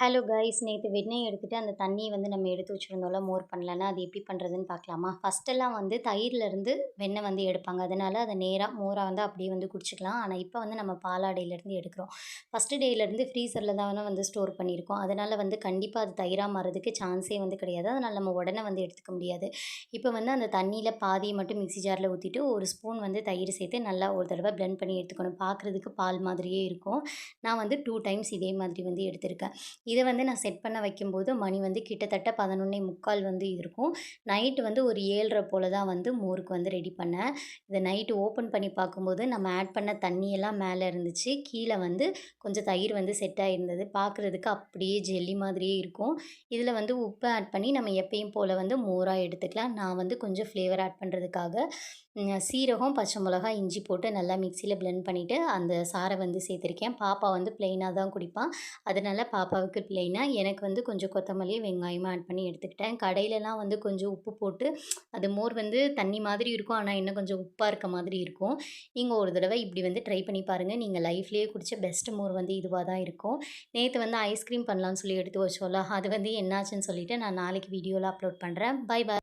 Hello guys, நேத்து வெண்ணெய் எடுத்துட்டு அந்த தண்ணிய நம்ம எடுத்து வச்சிருந்தோம்ல, மோர் பண்ணலன்னா, அது எப்படி பண்ணுறதுன்னு பார்க்கலாமா? ஃபர்ஸ்ட்டெல்லாம் தயிர்லருந்து வெண்ணெய் எடுப்பாங்க. அதனால அத நேரா மோரா அப்படியே குடிச்சுக்கலாம். ஆனா, இப்ப நம்ம பாலாடையிலருந்து எடுக்கிறோம். ஃபர்ஸ்ட்டு டேலேருந்து ஃப்ரீசர்ல தான ஸ்டோர் பண்ணியிருக்கோம். அதனால கண்டிப்பா அது தயிரா மாறதுக்கு சான்ஸே கிடையாது. அதனால நம்ம உடனே எடுத்துக்க முடியாது. இப்ப அந்த தண்ணீல பாதிய மட்டும் மிக்ஸி ஜார்ல ஊத்திட்டு, 1 ஸ்பூன் தயிர் சேர்த்து நல்லா ஒரு தடவ பிளெண்ட் பண்ணி எடுத்துக்கணும். பார்க்குறதுக்கு பால் மாதிரியே இருக்கும். நான் 2 டைம்ஸ் இதே மாதிரி எடுத்திருக்கேன். இத நான் செட் பண்ண வைக்கும்போது மணி கிட்டத்தட்ட 11:45 இருக்கும். நைட்டு ஒரு 7:30 போல தான் மோருக்கு ரெடி பண்ணேன். இத நைட்டு ஓப்பன் பண்ணி பார்க்கும்போது, நம்ம ஆட் பண்ண தண்ணியெல்லாம் மேல இருந்துச்சு. கீழ கொஞ்சம் தயிர் செட் ஆயிருந்தது. பார்க்குறதுக்கு அப்படியே ஜெல்லி மாதிரியே இருக்கும். இதில உப்பு ஆட் பண்ணி நம்ம எப்பயும் போல மோரா எடுத்துக்கலாம். நான் கொஞ்சம் ஃப்ளேவர் ஆட் பண்ணுறதுக்காக சீரகம், பச்சை மிளகா, இஞ்சி போட்டு நல்லா மிக்ஸியில பிளெண்ட் பண்ணிட்டு, அந்த சாற சேர்த்திருக்கேன். பாப்பா பிளெயினா தான் குடிப்பா. அதனால பாப்பாவுக்கு பிளெயினா, எனக்கு கொஞ்சம் கொத்தமல்லி, வெங்காயமும் ஆட் பண்ணி எடுத்துக்கிட்டேன். கடையிலலாம் கொஞ்சம் உப்பு போட்டு அது மோர் தண்ணி மாதிரி இருக்கும். ஆனா, இன்னும் கொஞ்சம் உப்பா இருக்க மாதிரி இருக்கும். நீங்க ஒரு தடவ இப்படி ட்ரை பண்ணி பாருங்க. நீங்க லைஃப்லயே குடிச்ச பெஸ்ட் மோர் இதுவா தான் இருக்கும். நேத்து ஐஸ்கிரீம் பண்ணலான்னு சொல்லி எடுத்து வச்சோம்ல, அது என்னாச்சுன்னு சொல்லிட்டு நான் நாளைக்கு வீடியோல அப்லோட் பண்றேன். Bye, by.